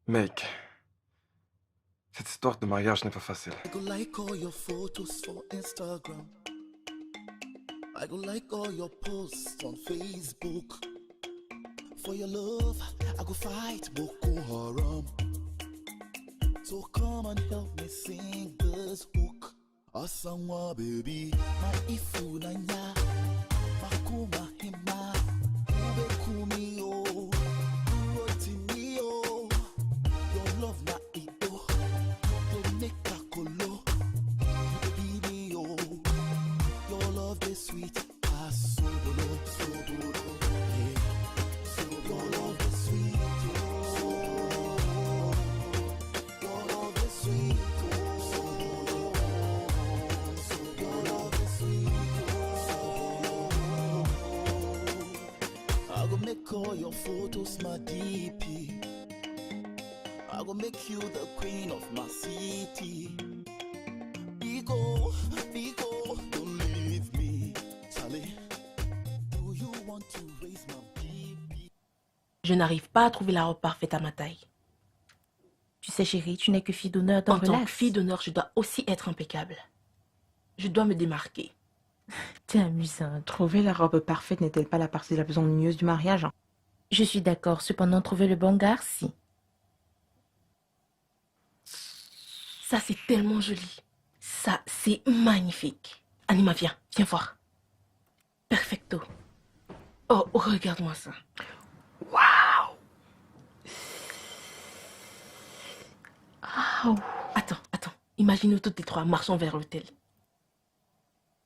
Mec, cette histoire de mariage n'est pas facile. I go like all your photos for Instagram. I go like all your posts on Facebook. For your love, I go fight Boko Haram. So come and help me sing this hook. Asanwa baby, my ifunanya, makuma hima, ube kumio, urotimio. Your love na ido, they make a colo, baby yo. Your love is sweet, sobolo, sobolo, yeah. So your love is sweet, oh. Your love is sweet, oh. So your love is sweet, oh. I go make all your photos my DP. I go make you the queen of my city. Bigo, don't leave me. Charlie, do you want to raise my baby? Je n'arrive pas à trouver la robe parfaite à ma taille. Tu sais, chérie, tu n'es que fille d'honneur dans En tant Relax. que fille d'honneur, je dois aussi être impeccable. Je dois me démarquer. T'es amusante. Trouver la robe parfaite n'est-elle pas la partie la plus ennuyeuse du mariage? Je suis d'accord. Cependant, trouver le bon gars, si. Ça, c'est tellement joli. Ça, c'est magnifique. Anima, viens voir. Perfecto. Oh, regarde-moi ça. Waouh! Attends. Imagine-nous toutes les trois marchant vers l'hôtel.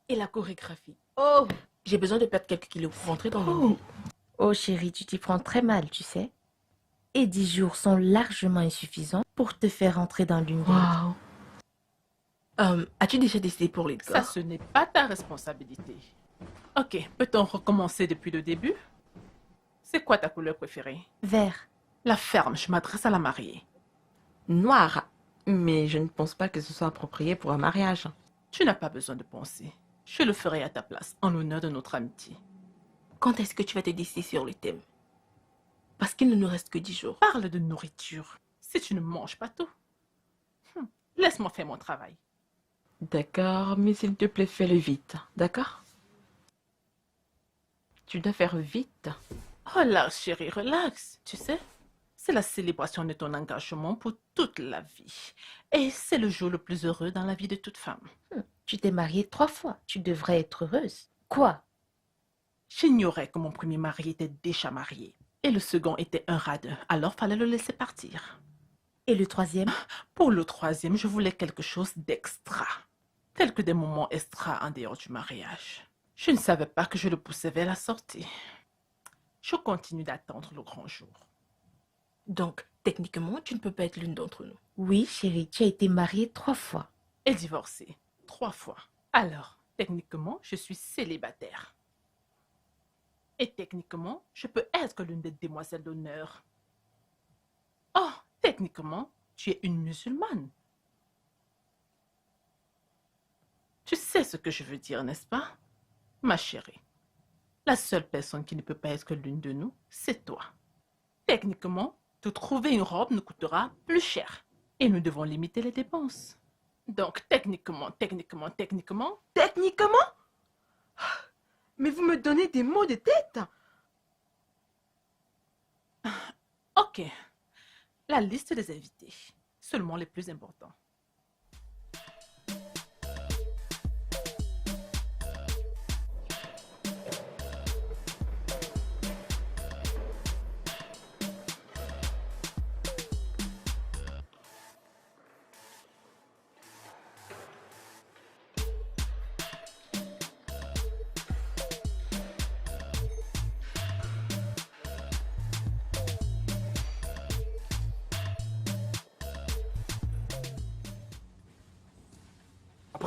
Et la chorégraphie. Oh, j'ai besoin de perdre quelques kilos pour rentrer dans le mood. Oh, chérie, tu t'y prends très mal, tu sais. Et 10 jours sont largement insuffisants pour te faire entrer dans l'une. Wow. As-tu déjà décidé pour les Ça, gars? ce n'est pas ta responsabilité. Ok, peut-on recommencer depuis le début? C'est quoi ta couleur préférée? Vert. La ferme, je m'adresse à la mariée. Noir. Mais je ne pense pas que ce soit approprié pour un mariage. Tu n'as pas besoin de penser. Je le ferai à ta place, en l'honneur de notre amitié. Quand est-ce que tu vas te décider sur le thème? Parce qu'il ne nous reste que 10 jours. Parle de nourriture. Si tu ne manges pas tout. Laisse-moi faire mon travail. D'accord, mais s'il te plaît, fais-le vite. D'accord? Tu dois faire vite. Relax, chérie, relax. Tu sais, c'est la célébration de ton engagement pour toute la vie. Et c'est le jour le plus heureux dans la vie de toute femme. Tu t'es mariée 3 fois. Tu devrais être heureuse. Quoi? J'ignorais que mon premier mari était déjà marié. Et le second était un radin. Alors fallait le laisser partir. Et le troisième? Pour le troisième, je voulais quelque chose d'extra. Tel que des moments extra en dehors du mariage. Je ne savais pas que je le poussais vers la sortie. Je continue d'attendre le grand jour. Donc, techniquement, tu ne peux pas être l'une d'entre nous. Oui, chérie, tu as été mariée 3 fois. Et divorcé 3 fois. Alors, techniquement, je suis célibataire. Et techniquement, je peux être l'une des demoiselles d'honneur. Oh, techniquement, tu es une musulmane. Tu sais ce que je veux dire, n'est-ce pas, ma chérie? La seule personne qui ne peut pas être l'une de nous, c'est toi. Techniquement, te trouver une robe nous coûtera plus cher. Et nous devons limiter les dépenses. Donc, techniquement... Techniquement? Mais vous me donnez des maux de tête. Ok. La liste des invités. Seulement les plus importants.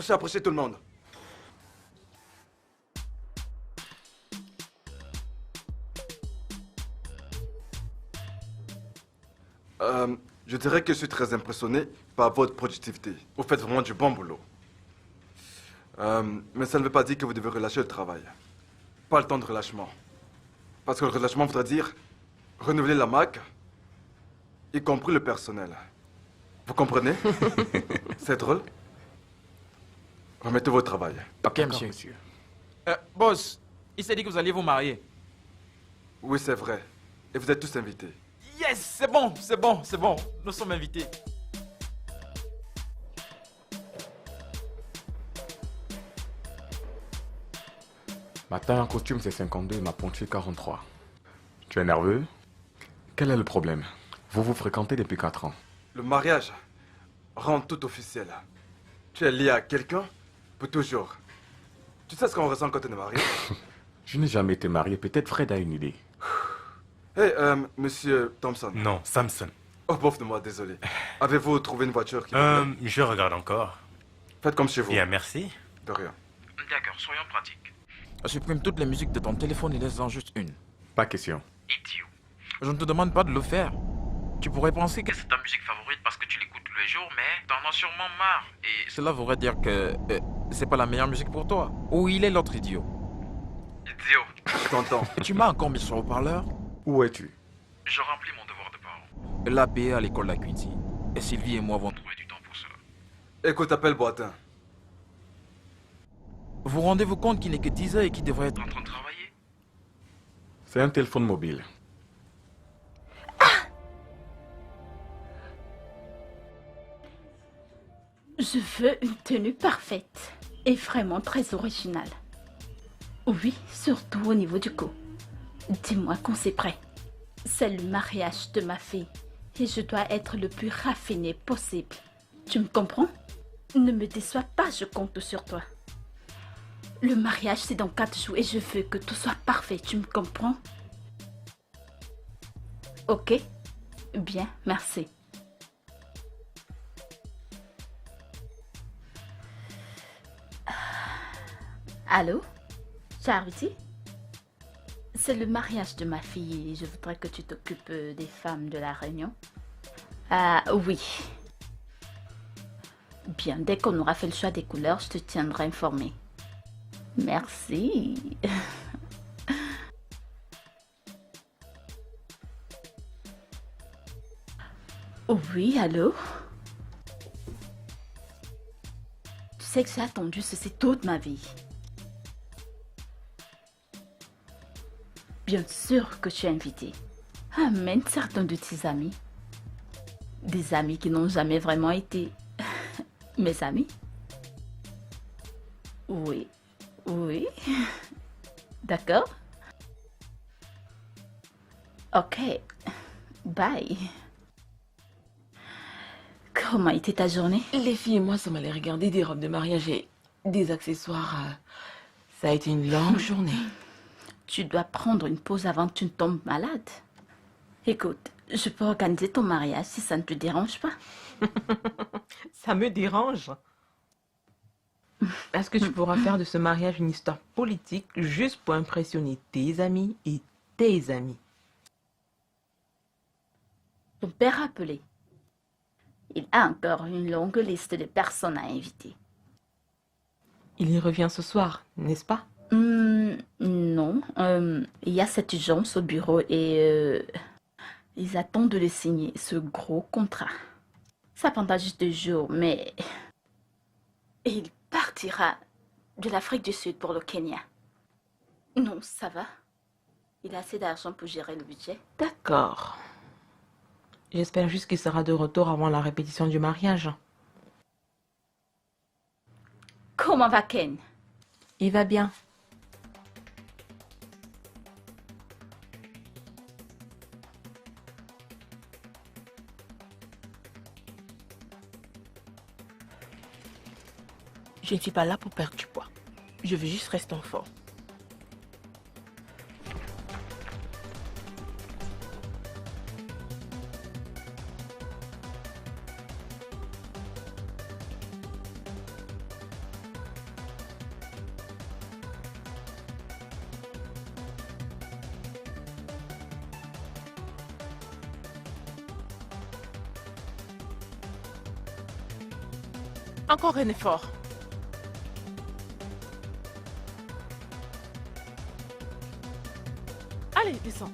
Approchez tout le monde. Je dirais que je suis très impressionné par votre productivité. Vous faites vraiment du bon boulot. Mais ça ne veut pas dire que vous devez relâcher le travail. Pas le temps de relâchement. Parce que le relâchement voudrait dire renouveler la marque y compris le personnel. Vous comprenez? C'est drôle? Remettez votre travail. Ok, monsieur. Boss, il s'est dit que vous alliez vous marier. Oui, c'est vrai. Et vous êtes tous invités. Yes, c'est bon, c'est bon, c'est bon. Nous sommes invités. Ma taille en costume c'est 52 et ma pointure 43. Tu es nerveux? Quel est le problème? Vous vous fréquentez depuis 4 ans. Le mariage rend tout officiel. Tu es lié à quelqu'un pour toujours. Tu sais ce qu'on ressent quand on est marié? Je n'ai jamais été marié, peut-être Fred a une idée. Hey, monsieur Thompson. Non, Samson. Oh, pauvre de moi, désolé. Avez-vous trouvé une voiture qui vous plaît? Je regarde encore. Faites comme chez vous. Bien, merci. De rien. D'accord, soyons pratiques. Supprime toutes les musiques de ton téléphone et laisse-en juste une. Pas question. Idiot. Je ne te demande pas de le faire. Tu pourrais penser que C'est ta musique favorite parce que tu l'écoutes tous les jours, mais t'en as sûrement marre. Et cela voudrait dire que c'est pas la meilleure musique pour toi. Où il est l'autre idiot? idiot, Je t'entends. Tu m'as encore mis sur le haut-parleur? Où es-tu? je remplis mon devoir de parent. L'APA à l'école La Quincy. Et Sylvie et moi vont Trouver du temps pour cela. Écoute, appelle Boitin. Vous rendez-vous compte qu'il n'est que 10 heures et qu'il devrait être En train de travailler? C'est un téléphone mobile. Je veux une tenue parfaite et vraiment très originale. Oui, surtout au niveau du cou. Dis-moi quand c'est prêt. C'est le mariage de ma fille et je dois être le plus raffiné possible. Tu me comprends? Ne me déçois pas, je compte sur toi. Le mariage, c'est dans 4 jours et je veux que tout soit parfait, tu me comprends? Ok? Bien, merci. Allô? Charity? C'est le mariage de ma fille et je voudrais que tu t'occupes des femmes de la réunion. Ah oui. Bien, dès qu'on aura fait le choix des couleurs, je te tiendrai informé. Merci. Oui, allô? Tu sais que j'ai attendu ceci toute ma vie. Bien sûr que tu es invité. Amène certains de tes amis. Des amis qui n'ont jamais vraiment été mes amis. Oui, oui. D'accord. Ok. Bye. Comment était ta journée? Les filles et moi sommes allés regarder des robes de mariage et des accessoires. Ça a été une longue journée. Tu dois prendre une pause avant que tu ne tombes malade. Écoute, je peux organiser ton mariage si ça ne te dérange pas. Ça me dérange. Est-ce que tu pourras faire de ce mariage une histoire politique juste pour impressionner tes amis et tes amis? Ton père appelé. Il a encore une longue liste de personnes à inviter. Il y revient ce soir, n'est-ce pas? Non. Il y a cette urgence au bureau et ils attendent de le signer, ce gros contrat. Ça prendra juste 2 jours, mais il partira de l'Afrique du Sud pour le Kenya. Non, ça va. Il a assez d'argent pour gérer le budget. D'accord. J'espère juste qu'il sera de retour avant la répétition du mariage. Comment va Ken? Il va bien. Je ne suis pas là pour perdre du poids. Je veux juste rester en forme. Encore un effort. Allez, descends.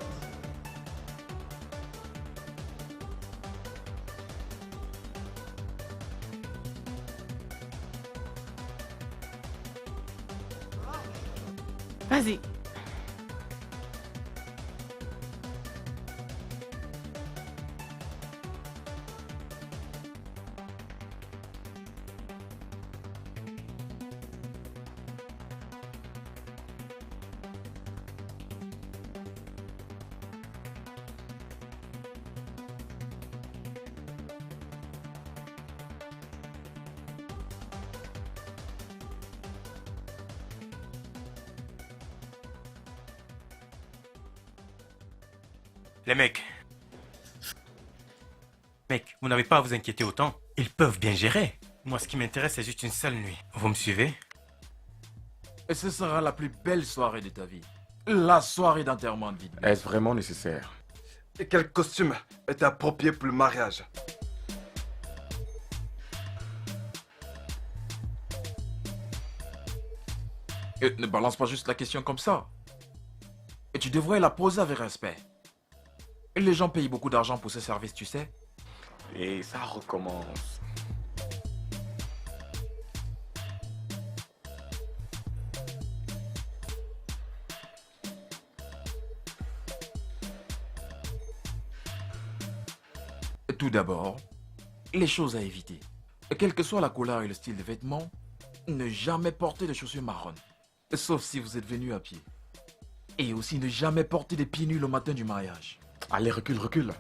Vas-y. Les mecs. Mec, vous n'avez pas à vous inquiéter autant. Ils peuvent bien gérer. Moi, ce qui m'intéresse, c'est juste une seule nuit. Vous me suivez? Et ce sera la plus belle soirée de ta vie. La soirée d'enterrement de vie. Est-ce vraiment nécessaire? Et quel costume est approprié pour le mariage? Et ne balance pas juste la question comme ça. Et tu devrais la poser avec respect. Et les gens payent beaucoup d'argent pour ce service, tu sais. Et ça recommence. Tout d'abord, les choses à éviter. Quelle que soit la couleur et le style de vêtements, ne jamais porter de chaussures marronnes. Sauf si vous êtes venu à pied. Et aussi ne jamais porter des pieds nus le matin du mariage. Allez, recule, recule.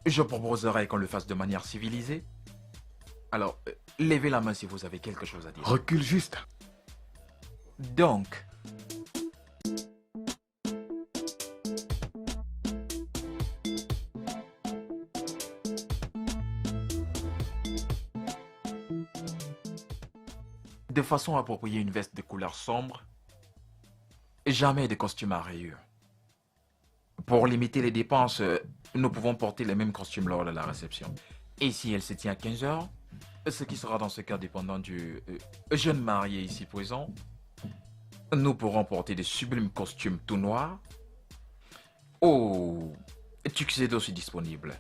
Je proposerais qu'on le fasse de manière civilisée. Alors, levez la main si vous avez quelque chose à dire. Recule juste. Donc, de façon appropriée, une veste de couleur sombre. Jamais de costume à rayures. Pour limiter les dépenses, nous pouvons porter les mêmes costumes lors de la réception. Et si elle se tient à 15 heures, ce qui sera dans ce cas dépendant du jeune marié ici présent, nous pourrons porter des sublimes costumes tout noirs. Oh, tuxedo aussi disponible.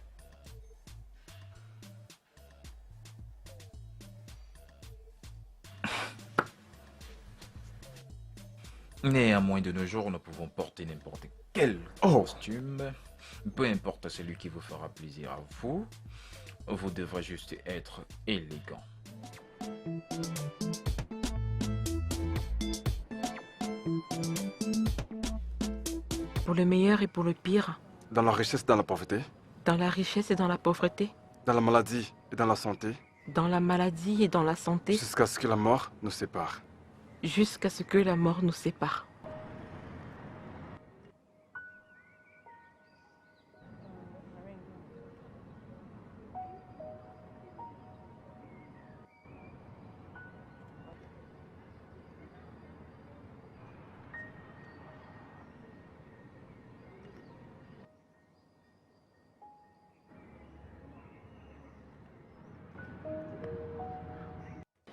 Néanmoins, de nos jours, nous pouvons porter n'importe quel costume. Peu importe celui qui vous fera plaisir à vous. Vous devrez juste être élégant. Pour le meilleur et pour le pire. Dans la richesse et dans la pauvreté. Dans la richesse et dans la pauvreté. Dans la maladie et dans la santé. Dans la maladie et dans la santé. Jusqu'à ce que la mort nous sépare. Jusqu'à ce que la mort nous sépare.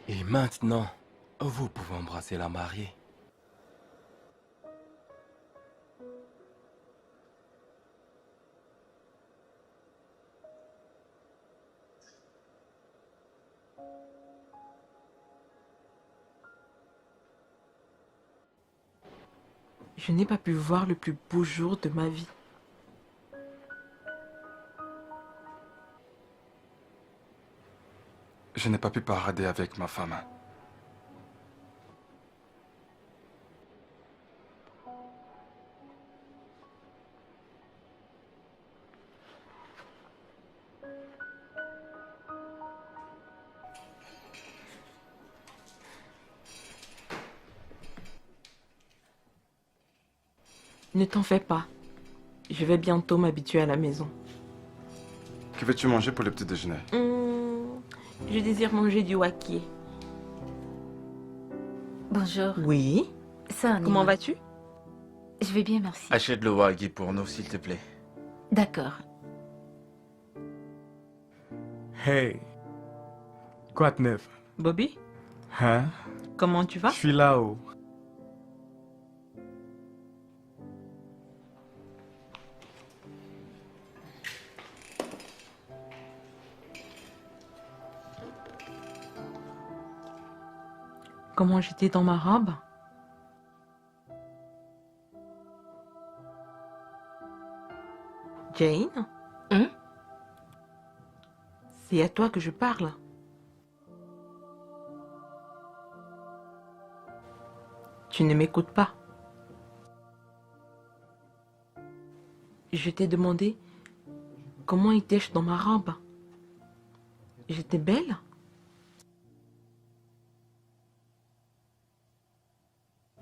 Et maintenant, vous pouvez embrasser la mariée. Je n'ai pas pu voir le plus beau jour de ma vie. Je n'ai pas pu parader avec ma femme. Ne t'en fais pas. Je vais bientôt m'habituer à la maison. Que veux-tu manger pour le petit déjeuner? Je désire manger du wakié. Bonjour. Oui. Ça, Comment vas-tu? Je vais bien, merci. Achète le wagyu pour nous, s'il te plaît. D'accord. Hey. Quoi de neuf? Bobby? Hein? Comment tu vas? Je suis là-haut. Comment j'étais dans ma robe? Jane? Hein? C'est à toi que je parle. Tu ne m'écoutes pas. Je t'ai demandé comment étais-je dans ma robe. J'étais belle?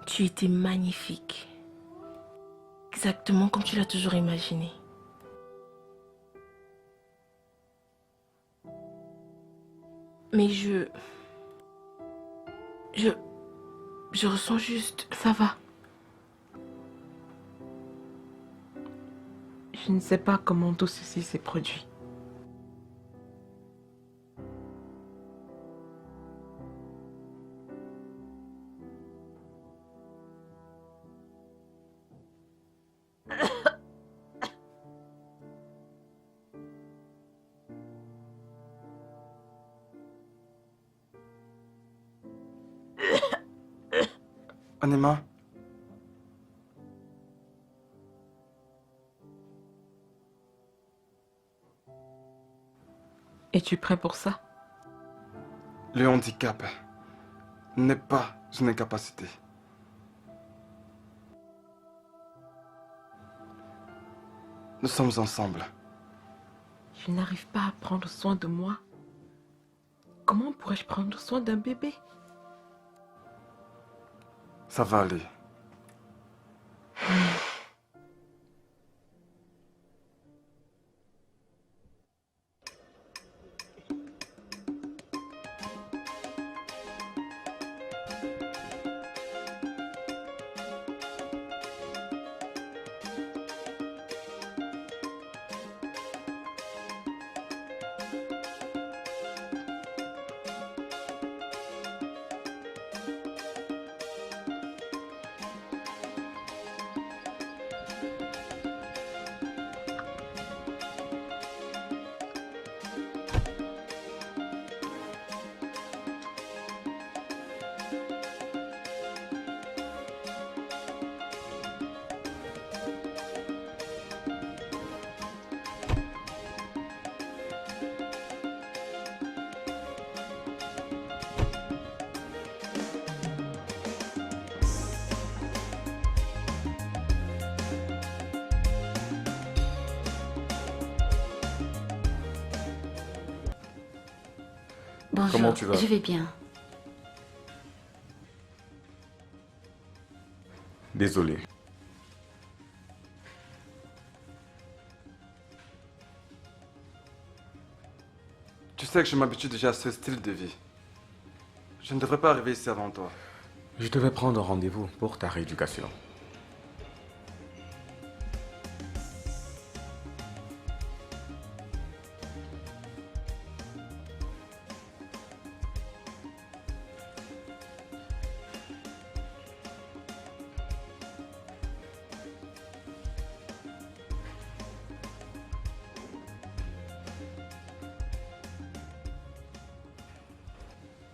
Tu étais magnifique. Exactement comme tu l'as toujours imaginé. Mais je ressens juste... Ça va. Je ne sais pas comment tout ceci s'est produit. Anima, Es-tu prêt pour ça? le handicap n'est pas une incapacité. Nous sommes ensemble. Je n'arrive pas à prendre soin de moi. Comment pourrais-je prendre soin d'un bébé? Ça va aller. Bonjour, Comment tu vas? je vais bien. Désolé. Tu sais que je m'habitue déjà à ce style de vie. Je ne devrais pas arriver ici avant toi. Je devais prendre rendez-vous pour ta rééducation.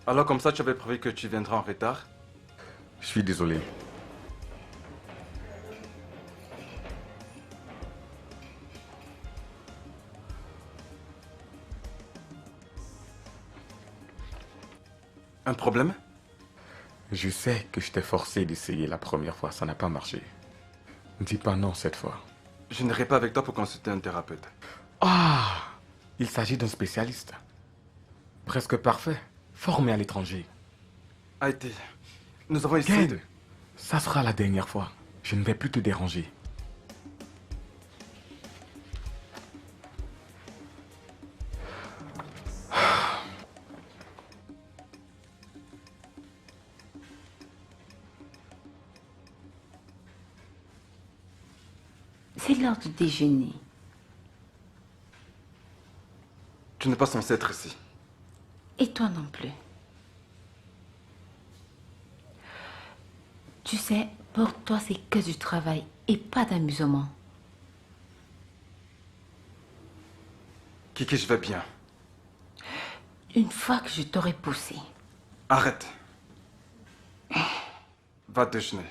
Alors comme ça, tu avais prévu que tu viendras en retard? Je suis désolé. Un problème? Je sais que je t'ai forcé d'essayer la première fois, ça n'a pas marché. Dis pas non cette fois. Je n'irai pas avec toi pour consulter un thérapeute. Ah! Il s'agit d'un spécialiste. Presque parfait. Formé à l'étranger. Haïti, nous avons essayé de... Ken, ça sera la dernière fois. Je ne vais plus te déranger. C'est l'heure du déjeuner. Tu n'es pas censé être ici. Et toi non plus. Tu sais, pour toi, c'est que du travail et pas d'amusement. Kiki, je vais bien. Une fois que je t'aurai poussé. Arrête. Va déjeuner.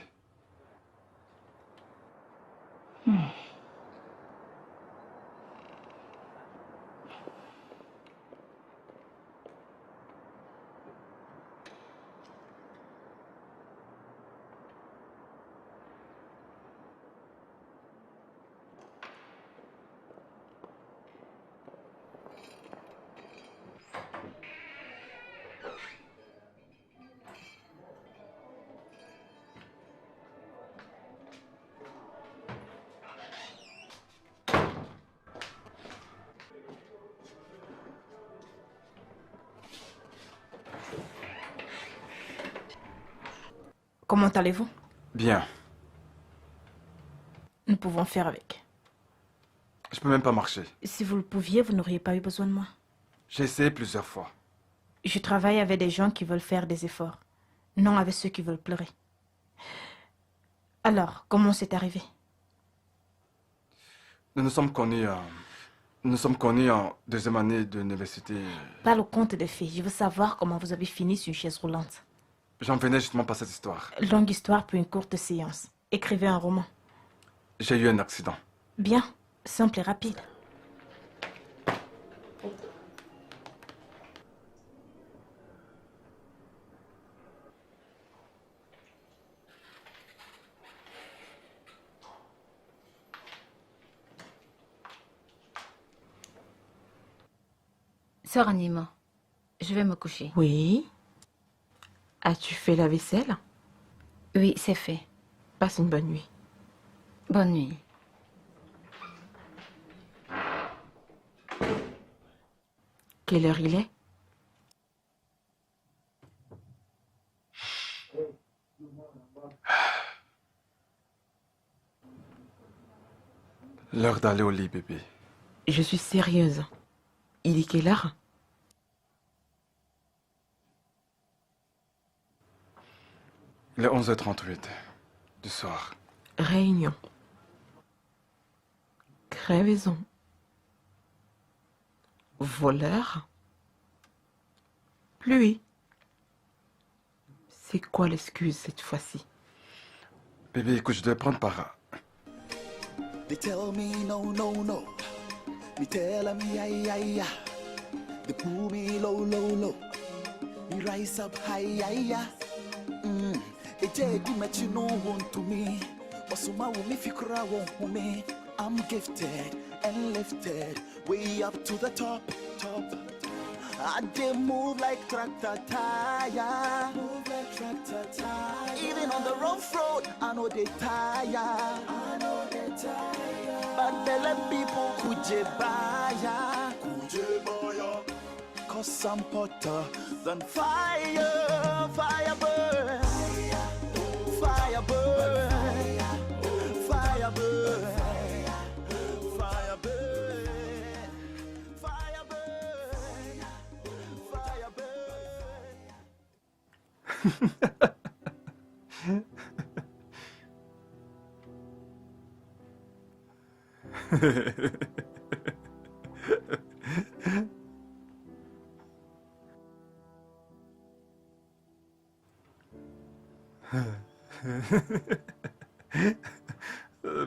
Comment allez-vous? Bien. Nous pouvons faire avec. Je peux même pas marcher. Si vous le pouviez, vous n'auriez pas eu besoin de moi. J'ai essayé plusieurs fois. Je travaille avec des gens qui veulent faire des efforts, non avec ceux qui veulent pleurer. Alors, comment c'est arrivé? Nous nous sommes connus en deuxième année d'université. Pas le conte des fées. Je veux savoir comment vous avez fini sur une chaise roulante. J'en venais justement par cette histoire. Longue histoire pour une courte séance. Écrivez un roman. J'ai eu un accident. Bien, simple et rapide. Sœur Anima, je vais me coucher. Oui. As-tu fait la vaisselle? Oui, c'est fait. Passe une bonne nuit. Bonne nuit. Quelle heure il est? L'heure d'aller au lit, bébé. Je suis sérieuse. Il est quelle heure? Il est 11h38 du soir. Réunion. Crevaison. Voleur. Pluie. C'est quoi l'excuse cette fois-ci? Bébé, écoute, je dois prendre par... They tell me no, no, no. Me tell them yeah, yeah, yeah. They pull me low, low, low. Me rise up high, yeah, yeah. Eje met you no one to me. Osuma wo me fikra won me. I'm gifted and lifted way up to the top, top. I did move like tractor tire. Move like tractor tire. Even on the rough road, I know they tire. I know they tire. But they let people kujebaya. Kujebaya. Cause I'm hotter than fire. Fire burn. Fire burn. Fire burn. Fire burn. Fire burn. Fire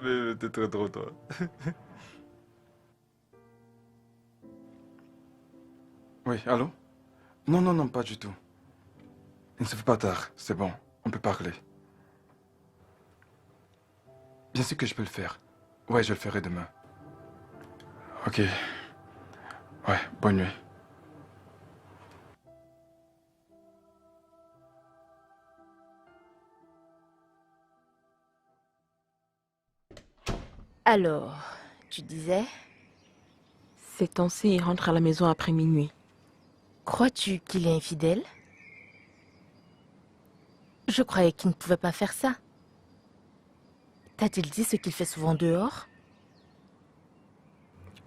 Mais t'es très drôle, toi. Oui, allô? Non, non, non, pas du tout. Il ne se fait pas tard, c'est bon, on peut parler. Bien sûr que je peux le faire. Ouais, je le ferai demain. Ok. Ouais, bonne nuit. Alors, tu disais? Ces temps-ci, il rentre à la maison après minuit. Crois-tu qu'il est infidèle? Je croyais qu'il ne pouvait pas faire ça. T'a-t-il dit ce qu'il fait souvent dehors?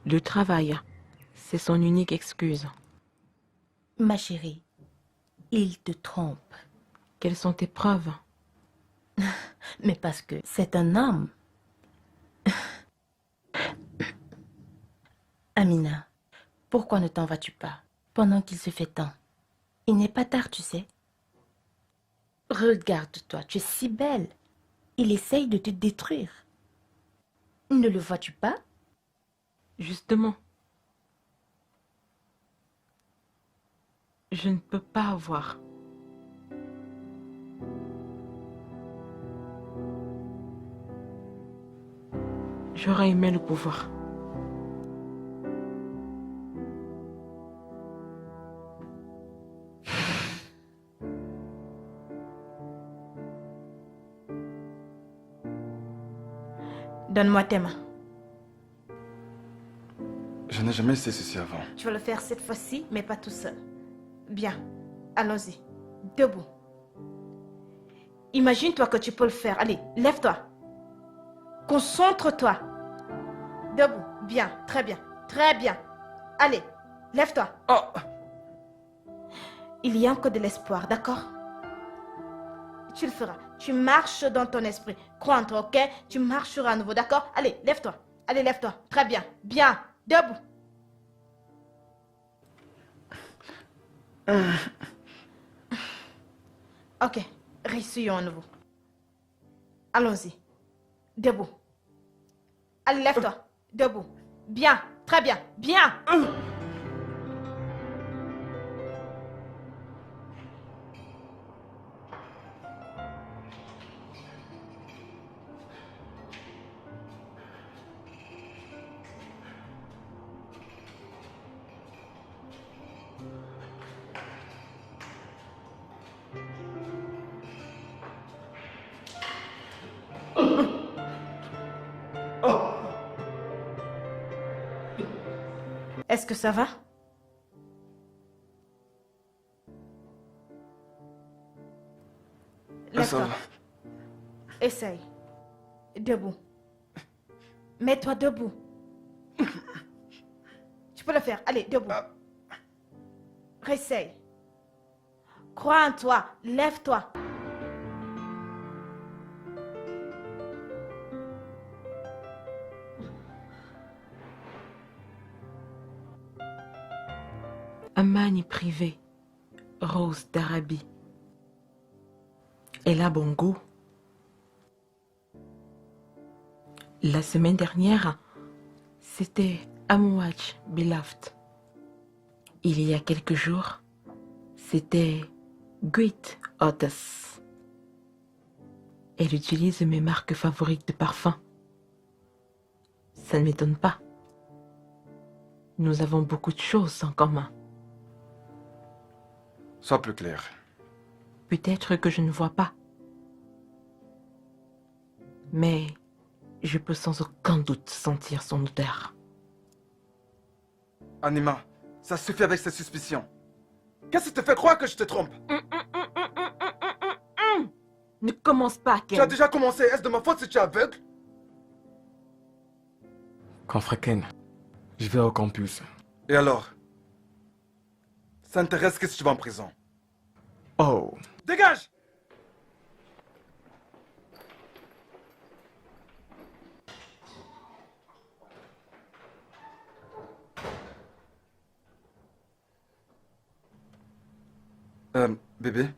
Le travail, c'est son unique excuse. Ma chérie, il te trompe. Quelles sont tes preuves? Mais parce que c'est un homme. Amina, pourquoi ne t'en vas-tu pas pendant qu'il se fait temps? Il n'est pas tard, tu sais. Regarde-toi, tu es si belle. Il essaye de te détruire. Ne le vois-tu pas? Justement. Je ne peux pas avoir. J'aurais aimé le pouvoir. Donne-moi tes mains. Je n'ai jamais essayé ceci avant. Tu vas le faire cette fois-ci, mais pas tout seul. Bien, allons-y. Debout. Imagine-toi que tu peux le faire. Allez, lève-toi. Concentre-toi. Debout. Bien, très bien. Très bien. Allez, lève-toi. Oh. Il y a encore de l'espoir, d'accord? Tu le feras. Tu marches dans ton esprit. Crois en toi, ok? Tu marcheras à nouveau, d'accord? Allez, lève-toi. Allez, lève-toi. Très bien. Bien. Debout. Ok. Réessayons à nouveau. Allons-y. Debout. Allez, lève-toi. Debout. Bien. Très bien. Bien. Est-ce que ça va? Lève-toi. Essaye. Debout. Mets-toi debout. Tu peux le faire. Allez, debout. Réessaye. Crois en toi. Lève-toi. Amani privé, Rose d'Arabie. Elle a bon goût. La semaine dernière, c'était Amouach Beloved. Il y a quelques jours, c'était Great Otis. Elle utilise mes marques favorites de parfum. Ça ne m'étonne pas. Nous avons beaucoup de choses en commun. Sois plus clair. Peut-être que je ne vois pas. Mais je peux sans aucun doute sentir son odeur. Anima, ça suffit avec ces suspicions. Qu'est-ce qui te fait croire que je te trompe? Ne commence pas, Ken. Tu as déjà commencé. Est-ce de ma faute si tu es aveugle? Confrère Ken, je vais au campus. Et alors? Ça t'intéresse que si tu vas en prison? Oh. Dégage! Bébé?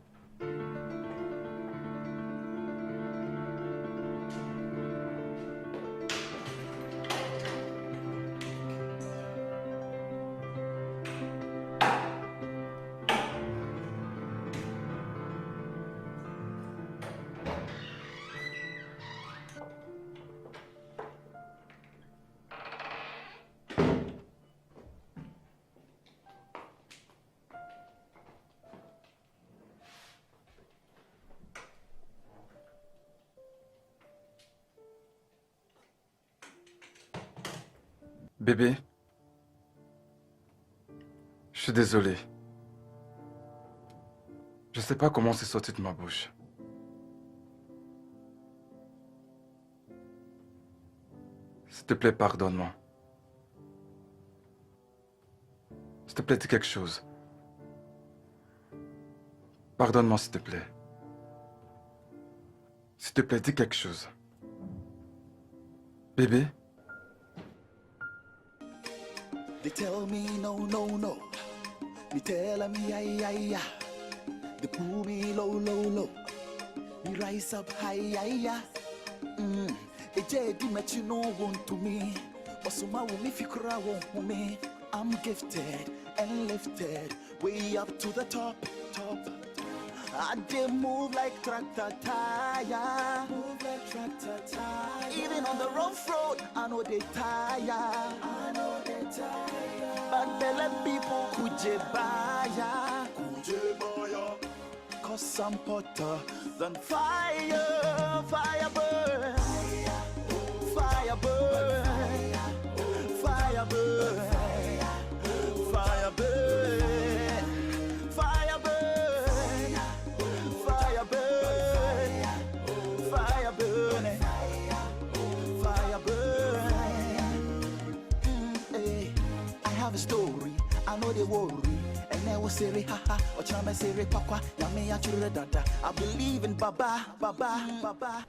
Bébé, je suis désolé. Je sais pas comment c'est sorti de ma bouche. S'il te plaît, pardonne-moi. S'il te plaît, dis quelque chose. Pardonne-moi, s'il te plaît. S'il te plaît, dis quelque chose. Bébé? They tell me no, no, no. Me tell me yeah. They pull me low, low, low. Me rise up high, yeah. A jedi met you no one to me. Osuma will me fikra won't me. I'm gifted and lifted way up to the top. I did move like tractor tire. Move like tractor tire. Even on the rough road, I know they tire. But they let people kujebaya. Cause I'm hotter than fire. Fire burn. Fire burn. Fire burn. Fire burn. Fire burn. Fire burn. they worry. And then we say haha, or chama say papa, yame ya chura dada. I believe in Baba, Baba, Baba.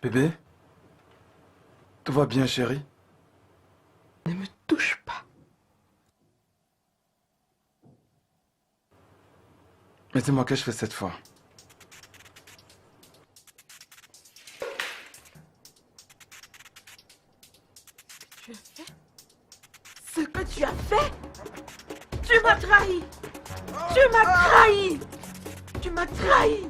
Bébé? Tout va bien, chérie? Ne me touche pas. Mais dis-moi, qu'est-ce que je fais cette fois? Tu as fait? Ce que tu as fait? Tu m'as trahi! Tu m'as trahi! Tu m'as trahi!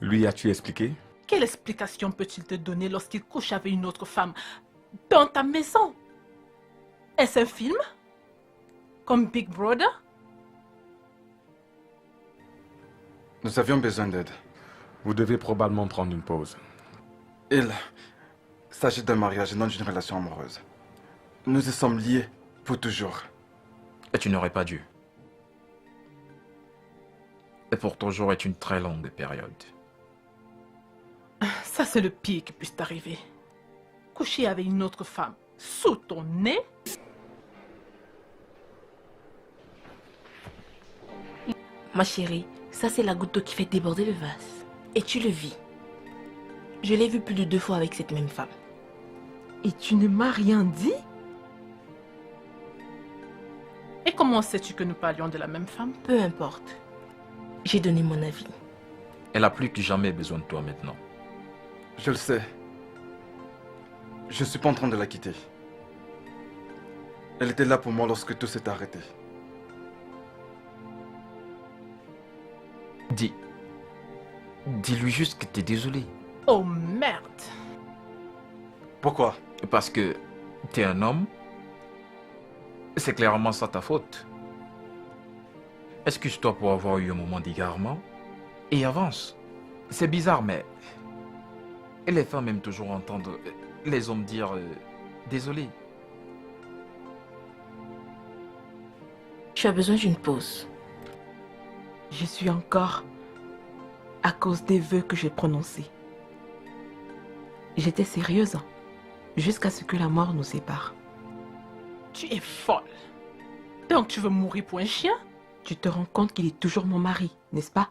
Lui as-tu expliqué? Quelle explication peut-il te donner lorsqu'il couche avec une autre femme dans ta maison? Est-ce un film? Comme Big Brother? Nous avions besoin d'aide. Vous devez probablement prendre une pause. Il s'agit d'un mariage et non d'une relation amoureuse. Nous y sommes liés pour toujours. Et tu n'aurais pas dû. Et pour toujours est une très longue période. Ça, c'est le pire qui puisse t'arriver. Coucher avec une autre femme sous ton nez? Ma chérie, ça c'est la goutte d'eau qui fait déborder le vase. Et tu le vis. Je l'ai vu plus de 2 fois avec cette même femme. Et tu ne m'as rien dit? Et comment sais-tu que nous parlions de la même femme? Peu importe. J'ai donné mon avis. Elle a plus que jamais besoin de toi maintenant. Je le sais. Je ne suis pas en train de la quitter. Elle était là pour moi lorsque tout s'est arrêté. Dis-lui juste que t'es désolé. Oh merde! Pourquoi? Parce que t'es un homme. C'est clairement ça ta faute. Excuse-toi pour avoir eu un moment d'égarement et avance. C'est bizarre, mais les femmes aiment toujours entendre les hommes dire désolé. Tu as besoin d'une pause. Je suis encore à cause des vœux que j'ai prononcés. J'étais sérieuse jusqu'à ce que la mort nous sépare. Tu es folle. Donc tu veux mourir pour un chien? Tu te rends compte qu'il est toujours mon mari, n'est-ce pas?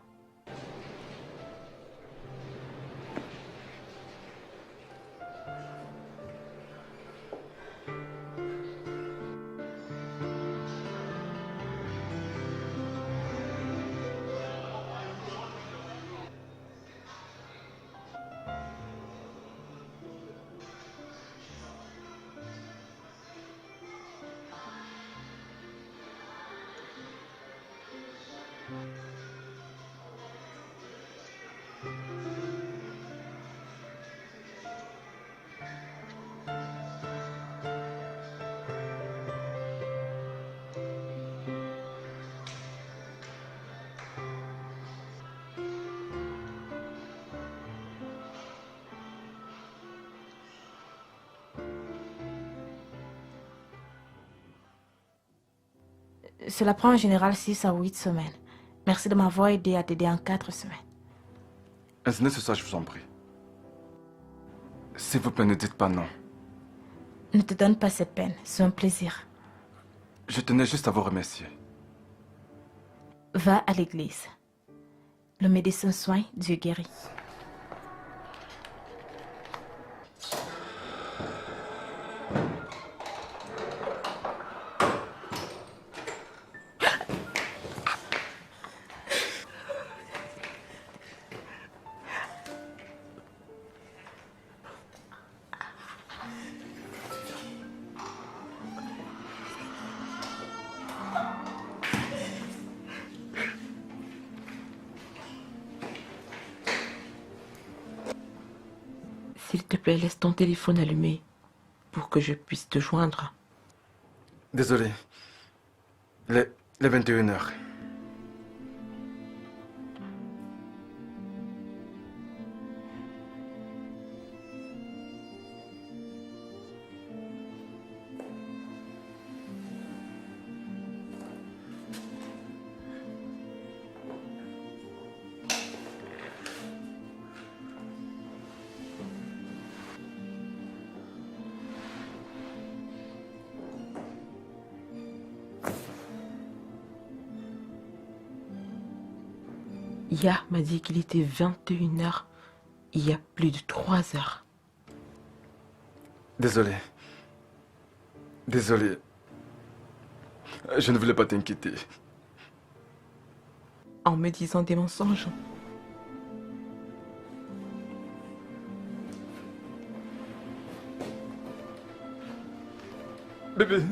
Cela prend en général 6 à 8 semaines. Merci de m'avoir aidé à t'aider en 4 semaines. Ainsi n'est-ce ça, je vous en prie. S'il vous plaît, ne dites pas non. Ne te donne pas cette peine, c'est un plaisir. Je tenais juste à vous remercier. Va à l'église. Le médecin soigne, Dieu guérit. S'il te plaît, laisse ton téléphone allumé pour que je puisse te joindre. Désolé. Les 21h. Ya m'a dit qu'il était 21h il y a plus de 3 heures. Désolé. Désolé. Je ne voulais pas t'inquiéter. En me disant des mensonges. Bébé.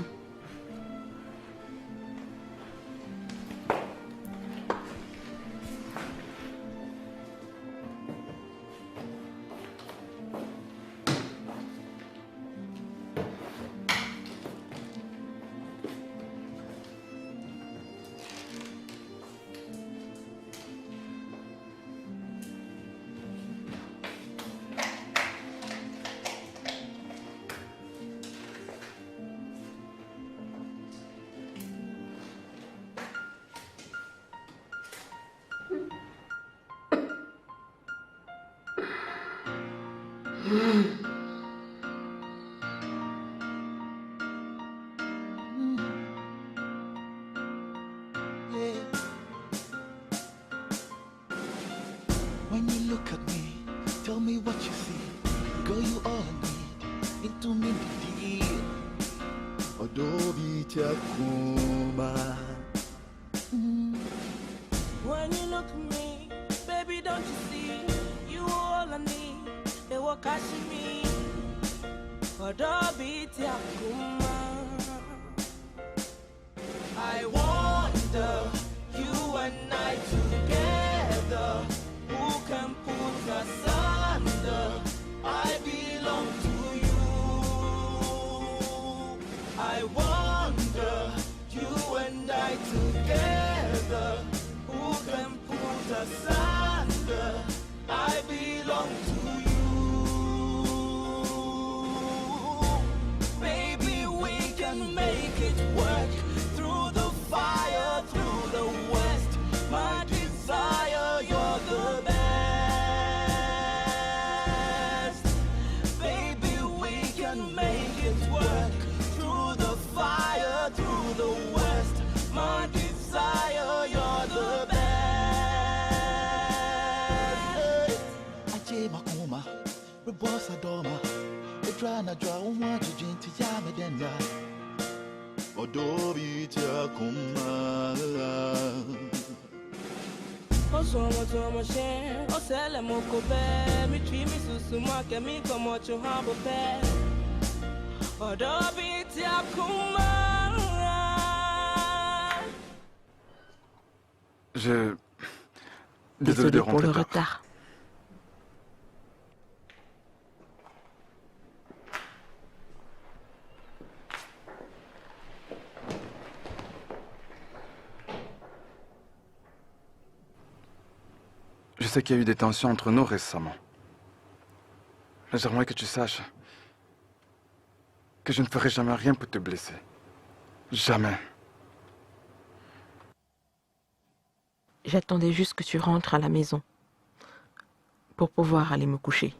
When you look at me, tell me what you see. Girl, you all I need. Into me the deal. Adobe Takuma. When you look at me, baby, don't you see? You all I need. They walk catching me. Adobe Takuma. I wonder, you and I together, who can put us under? I belong to you. I wonder, you and I together, who can put us under? I belong to you. Baby, we can make it work. Through the fire, through the west, my desire, you're the best. Baby, we can make it work. Through the fire, through the west, my desire, you're the best. Aje makoma, rebosa doma. Edrana dra umwa jujinti yame denya. Adobe Takuma. Oso share, osele moko be, mi twi mi susu ma ke mi komo chu habo pe. Adobe Takuma. Désolé de pour rentrer le tard. retard. Je sais qu'il y a eu des tensions entre nous récemment. Mais j'aimerais que tu saches que je ne ferai jamais rien pour te blesser. Jamais. J'attendais juste que tu rentres à la maison pour pouvoir aller me coucher.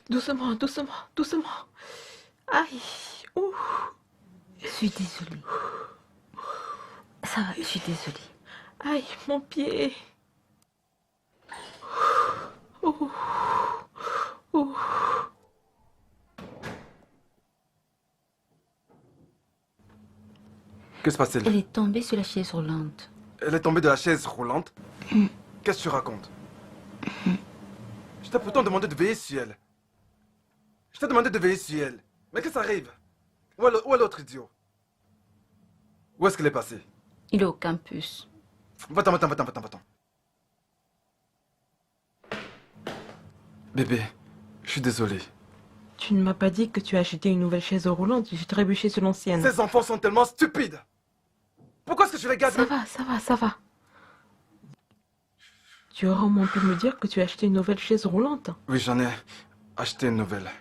Doucement, doucement, doucement. Aïe. Ouh. Je suis désolée. Ça va, je suis désolée. Aïe, mon pied. Ouh. Ouh. Que se passe-t-il? Elle est tombée sur la chaise roulante. Elle est tombée de la chaise roulante? Qu'est-ce que tu racontes? Je t'ai pourtant demandé de veiller sur elle. Je t'ai demandé de veiller sur elle. Mais qu'est-ce qui arrive? Où est l'autre idiot? Où est-ce qu'elle est passée? Il est au campus. Va-t'en, va-t'en, va-t'en, va-t'en, va-t'en. Bébé, je suis désolé. Tu ne m'as pas dit que tu as acheté une nouvelle chaise roulante. J'ai trébuché sur l'ancienne. Ces enfants sont tellement stupides. Pourquoi est-ce que je les garde? Ça va, ça va, ça va. Tu auras au moins pu me dire que tu as acheté une nouvelle chaise roulante. Oui, j'en ai acheté une nouvelle.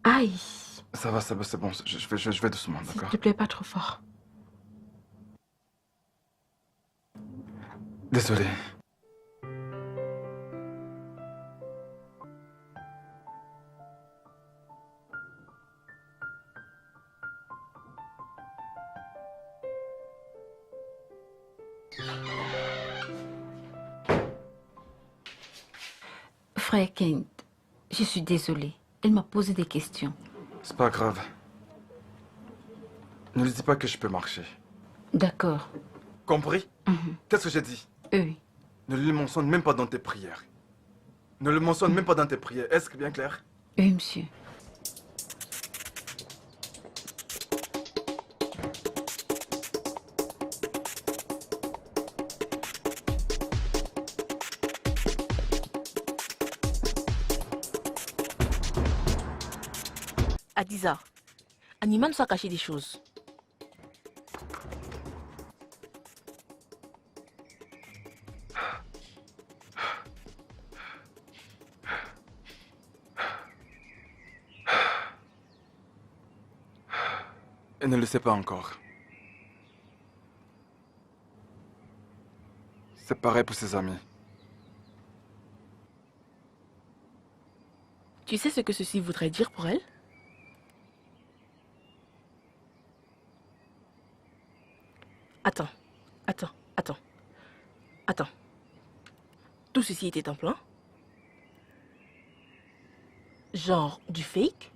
Aïe. Ça va, c'est bon. Je vais doucement, S'il d'accord? te plaît, pas trop fort. Désolé. Frère Kent, je suis désolée. Elle m'a posé des questions. C'est pas grave. Ne lui dis pas que je peux marcher. D'accord. Compris? Qu'est-ce que j'ai dit? Oui. Ne le mentionne même pas dans tes prières. Ne le mentionne même pas dans tes prières. Est-ce que bien clair? Oui, monsieur. Adiza, Anima nous a caché des choses. Elle ne le sait pas encore. C'est pareil pour ses amis. Tu sais ce que ceci voudrait dire pour elle? Attends. Tout ceci était un plan? Genre du fake?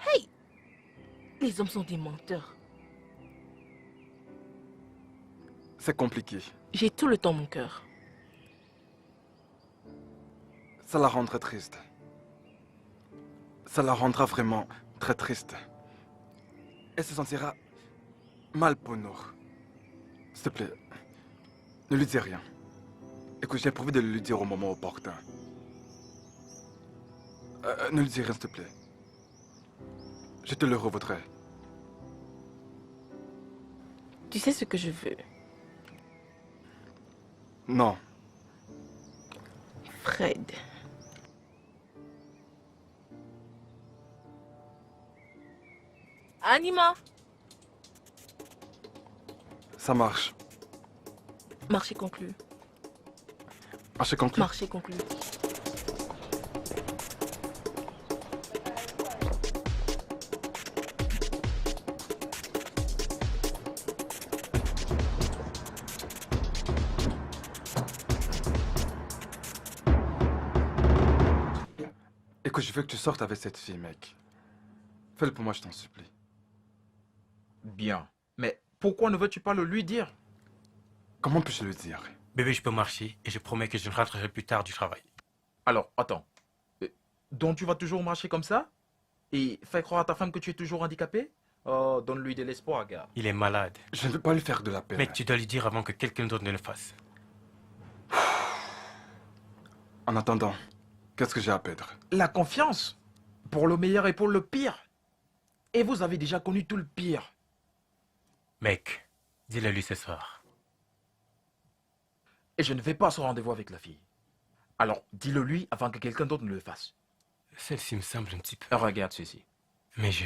Hey! Les hommes sont des menteurs. C'est compliqué. J'ai tout le temps mon cœur. Ça la rendrait triste. Ça la rendra vraiment très triste. Elle se sentira mal pour nous. S'il te plaît, ne lui dis rien. Écoute, j'ai prévu de le lui dire au moment opportun. Ne lui dis rien, s'il te plaît. Je te le revaudrai. Tu sais ce que je veux? Non. Fred. Anima! Ça marche. Marché conclu. Marché conclu. Marché conclu. Écoute, je veux que tu sortes avec cette fille, mec. Fais-le pour moi, je t'en supplie. Bien. Mais pourquoi ne veux-tu pas le lui dire? Comment puis-je le dire? Bébé, je peux marcher et je promets que je rentrerai plus tard du travail. Alors, attends. Donc tu vas toujours marcher comme ça? Et faire croire à ta femme que tu es toujours handicapé? Oh, donne-lui de l'espoir, gars. Il est malade. Je ne veux pas lui faire de la peine. Mec, tu dois lui dire avant que quelqu'un d'autre ne le fasse. En attendant, qu'est-ce que j'ai à perdre? La confiance. Pour le meilleur et pour le pire. Et vous avez déjà connu tout le pire. Mec, dis-le lui ce soir. Et je ne vais pas à son rendez-vous avec la fille. Alors, dis-le lui avant que quelqu'un d'autre ne le fasse. Celle-ci me semble un petit peu... Regarde ceci. Mais je...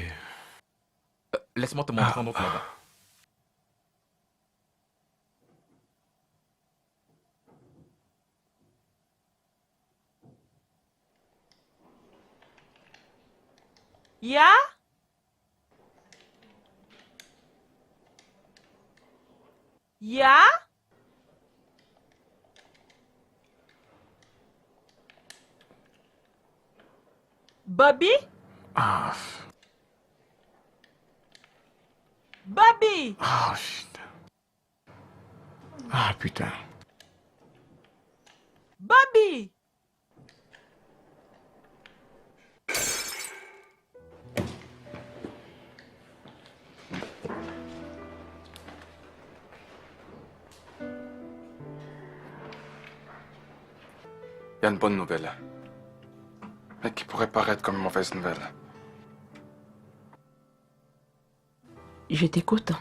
Laisse-moi te montrer un autre là-bas. Ya? Ya? Bobby? Ah, Bobby! ah, shit. Ah, putain. Bobby! Il y a une bonne nouvelle. Mais qui pourrait paraître comme une mauvaise nouvelle. Je t'écoute.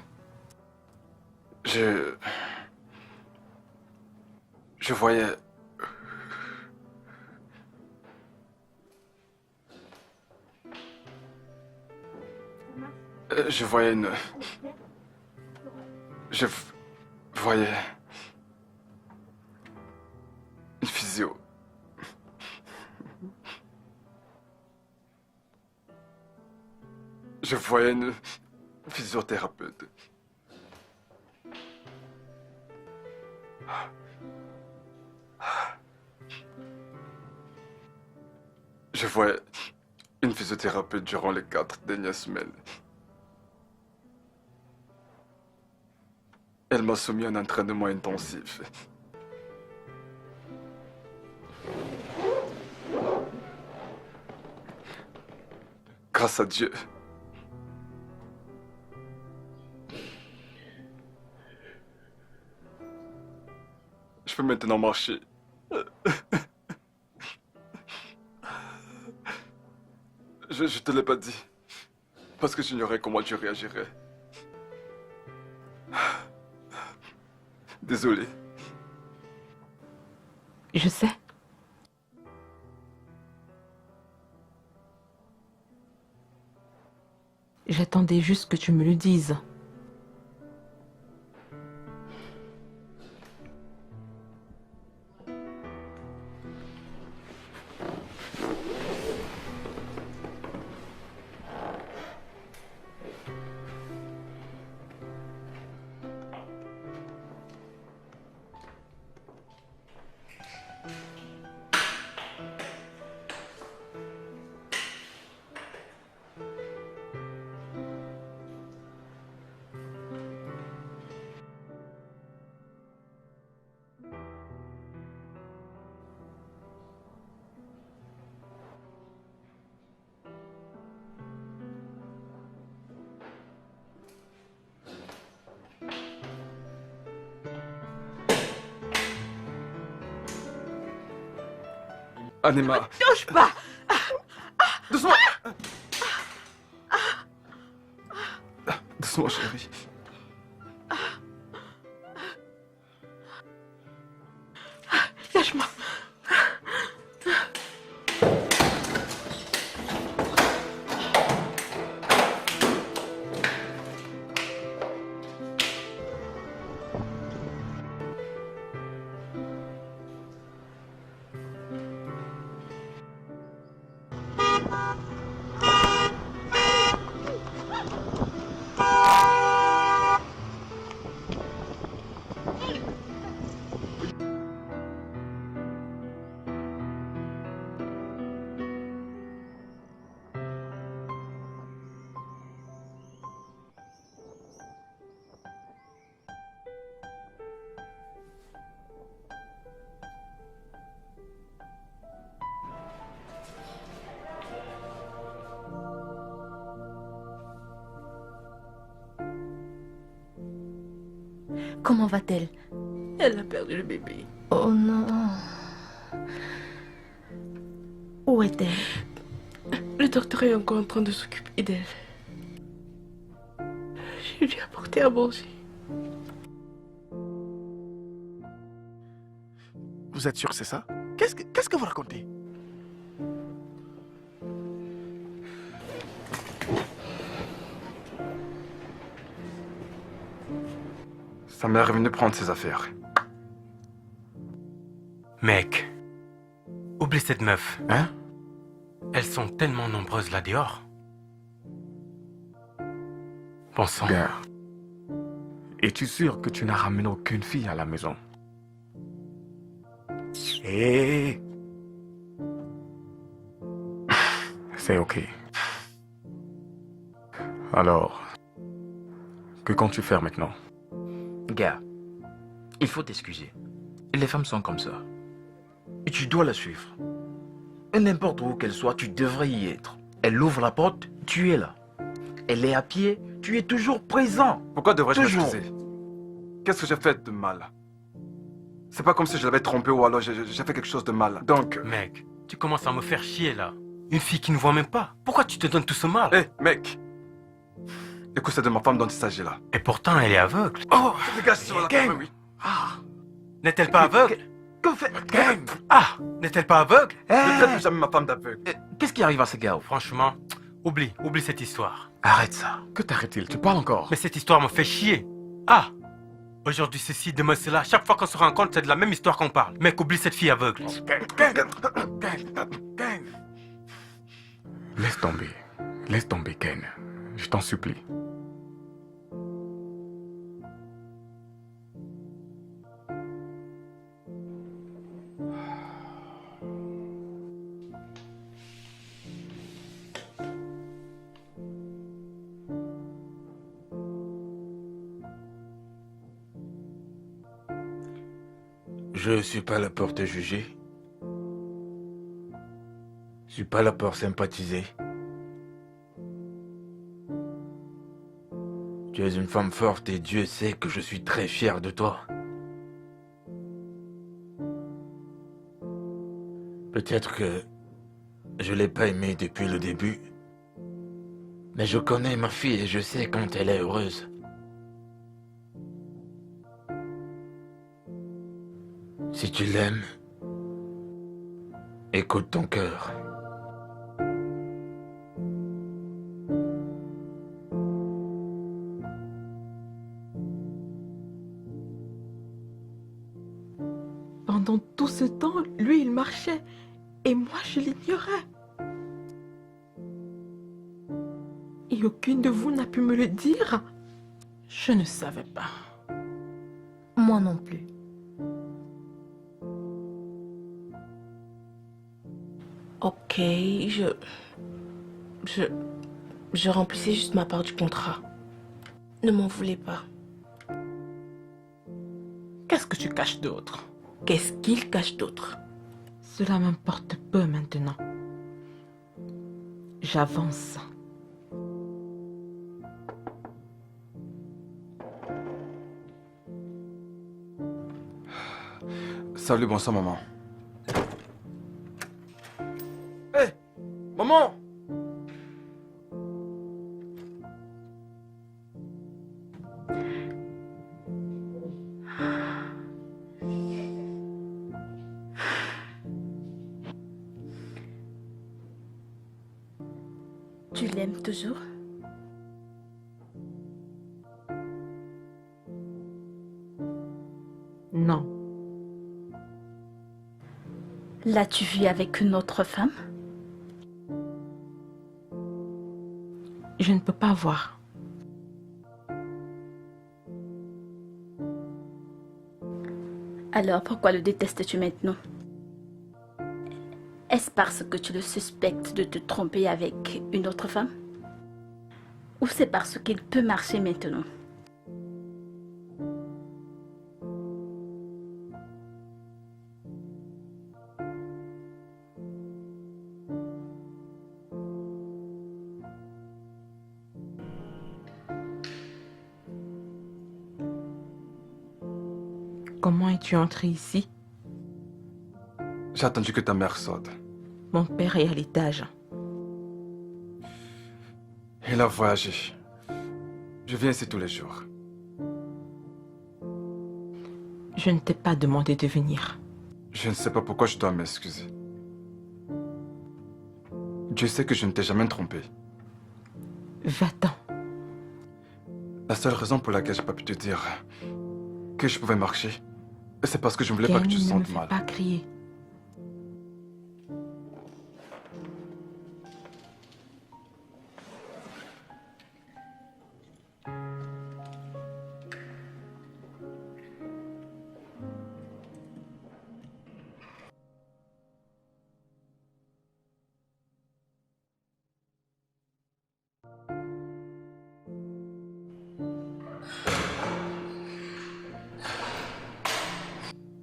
Je voyais... Je voyais une... Je voyais... Une physio. Je voyais une physiothérapeute. Je voyais une physiothérapeute durant les 4 dernières semaines. Elle m'a soumis à un entraînement intensif. Grâce à Dieu. Je peux maintenant marcher. Je te l'ai pas dit. Parce que j'ignorais comment tu réagirais. Désolé. Je sais. J'attendais juste que tu me le dises. Anima. Touche pas! Doucement! Doucement, chérie. Lâche-moi! Comment va-t-elle? Elle a perdu le bébé. Oh non. Où est-elle? Le docteur est encore en train de s'occuper d'elle. Je lui ai apporté à manger. Vous êtes sûr que c'est ça? Qu'est-ce que vous racontez? Sa mère est venue prendre ses affaires. Mec, oublie cette meuf. Hein? Elles sont tellement nombreuses là dehors. Bon sang. Bien. Es-tu sûr que tu n'as ramené aucune fille à la maison? Hé! C'est ok. Alors, que comptes-tu faire maintenant? Gars, il faut t'excuser. Les femmes sont comme ça. Et tu dois la suivre. Et n'importe où qu'elle soit, tu devrais y être. Elle ouvre la porte, tu es là. Elle est à pied, tu es toujours présent. Pourquoi devrais-je Toujours. m'excuser? Qu'est-ce que j'ai fait de mal? C'est pas comme si je l'avais trompé ou alors j'ai fait quelque chose de mal. Donc... Mec, tu commences à me faire chier là. Une fille qui ne voit même pas. Pourquoi tu te donnes tout ce mal? Hé, mec! Écoute, c'est de ma femme dont il s'agit là. Et pourtant, elle est aveugle. Oh! Dégage sur la femme, oui. Ah! N'est-elle pas aveugle? Que fait... Ah! N'est-elle pas aveugle? Ne traite plus jamais ma femme d'aveugle. Qu'est-ce qui arrive à ce gars? Franchement, oublie cette histoire. Arrête ça. Que t'arrête-t-il? Tu parles encore? Mais cette histoire me fait chier. Ah! Aujourd'hui ceci, demain cela. Chaque fois qu'on se rencontre, c'est de la même histoire qu'on parle. Mec, oublie cette fille aveugle. Laisse tomber. Laisse tomber, Ken. Je t'en supplie. Je suis pas là pour te juger. Je suis pas là pour sympathiser. Tu es une femme forte et Dieu sait que je suis très fier de toi. Peut-être que je l'ai pas aimée depuis le début, mais je connais ma fille et je sais quand elle est heureuse. Si tu l'aimes, écoute ton cœur. Pendant tout ce temps, lui, il marchait. Et moi, je l'ignorais. Et aucune de vous n'a pu me le dire. Je ne savais pas. Moi non plus. Ok, je remplissais juste ma part du contrat. Ne m'en voulez pas. Qu'est-ce que tu caches d'autre? Qu'est-ce qu'il cache d'autre? Cela m'importe peu maintenant. J'avance. Salut, bonsoir, maman. Hé! Maman! Tu l'aimes toujours? Non. L'as-tu vu avec une autre femme? Je ne peux pas voir. Alors pourquoi le détestes-tu maintenant? Est-ce parce que tu le suspectes de te tromper avec une autre femme? Ou c'est parce qu'il peut marcher maintenant? Comment es-tu entré ici? J'ai attendu que ta mère sorte. Mon père est à l'étage. Il a voyagé. Je viens ici tous les jours. Je ne t'ai pas demandé de venir. Je ne sais pas pourquoi je dois m'excuser. Dieu sait que je ne t'ai jamais trompé. Va-t'en. La seule raison pour laquelle j'ai pas pu te dire que je pouvais marcher, c'est parce que je ne voulais pas que tu te Ne me sentes fais mal. pas crier.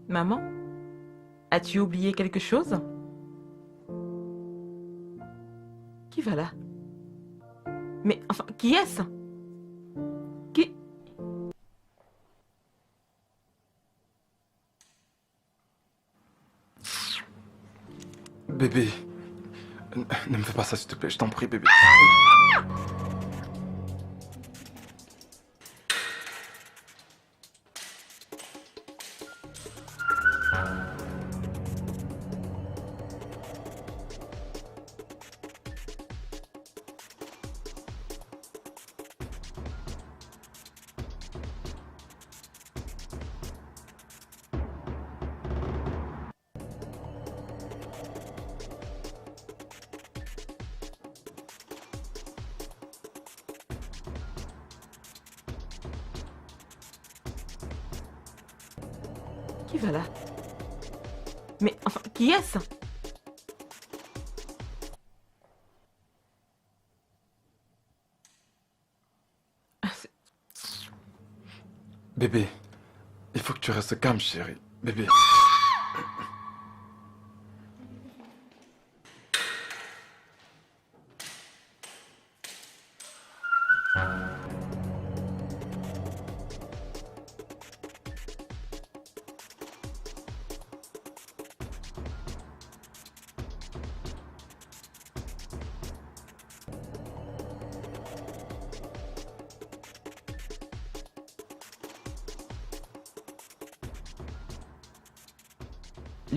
Maman, as-tu oublié quelque chose? Qui va là? Mais enfin, qui est-ce? Qui... Bébé, ne me fais pas ça s'il te plaît, je t'en prie bébé. Qui va là? Mais enfin, qui est-ce? Bébé, il faut que tu restes calme chérie. Bébé.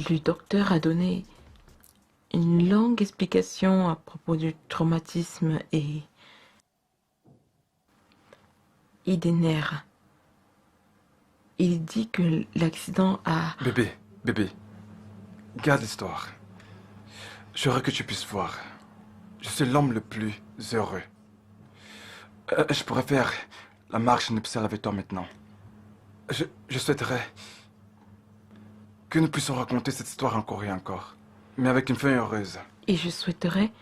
Le docteur a donné une longue explication à propos du traumatisme et des nerfs. Il dit que l'accident a... Bébé, garde l'histoire. J'aimerais que tu puisses voir. Je suis l'homme le plus heureux. Je pourrais faire la marche nuptiale avec toi maintenant. Je souhaiterais que nous puissions raconter cette histoire encore et encore, mais avec une fin heureuse. Et je souhaiterais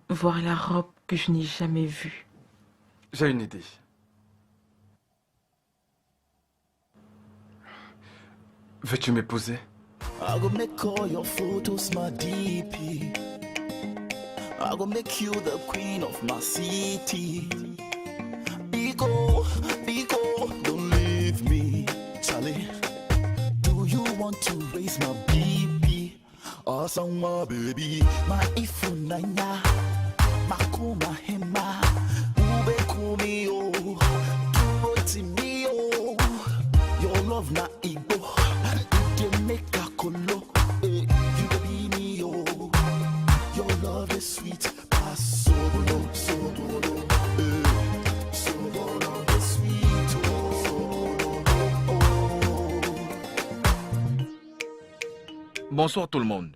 voir la robe que je n'ai jamais vue. J'ai une idée. Veux-tu m'épouser? I go make all your photos my DP. I go make you the queen of my city. Biko, don't leave me, Charlie. Do you want to raise my BP? Awesome, my baby. My ifunanya, makuma hema, ube kumio, turoti mio. Your love na igbo. Your love is sweet, sobolo, sobolo is sweet, Bonsoir tout le monde.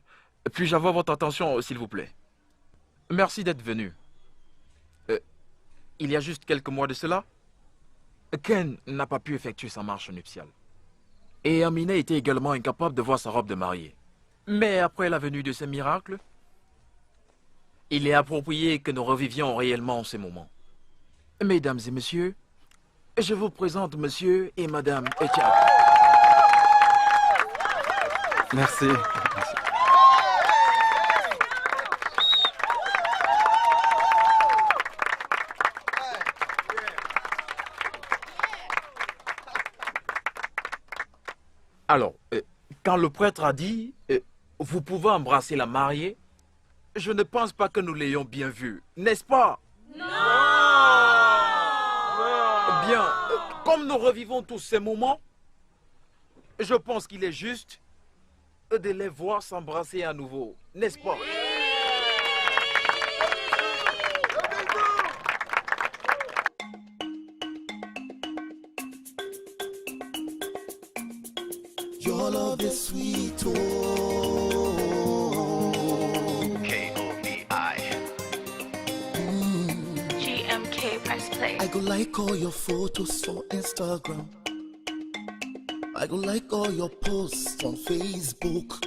Puis-je avoir votre attention, s'il vous plaît? Merci d'être venu. Il y a juste quelques mois de cela, Ken n'a pas pu effectuer sa marche nuptiale. Et Amina était également incapable de voir sa robe de mariée. Mais après la venue de ces miracles, il est approprié que nous revivions réellement ces moments. Mesdames et messieurs, je vous présente monsieur et madame Echad. Merci. Alors, quand le prêtre a dit vous pouvez embrasser la mariée? Je ne pense pas que nous l'ayons bien vu, n'est-ce pas? Non! Bien, comme nous revivons tous ces moments, je pense qu'il est juste de les voir s'embrasser à nouveau, n'est-ce pas? Your love is sweet, oh. K-O-B-I. GMK, press play. I go like all your photos on Instagram. I go like all your posts on Facebook.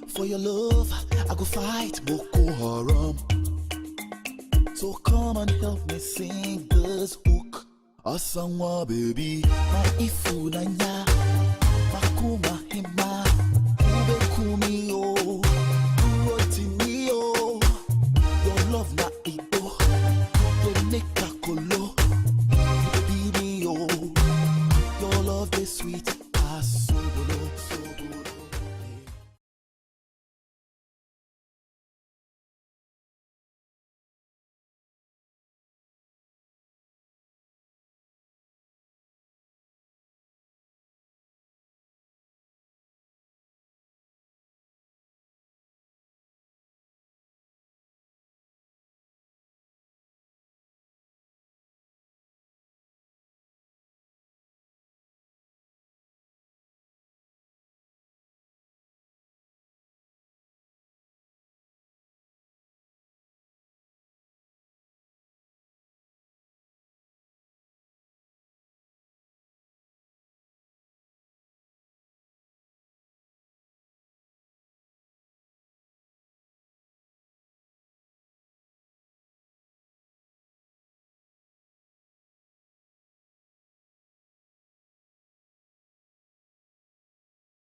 For your love, I go fight Boko Haram. So come and help me sing this hook. Asanwa baby, ma ifunanya, makuma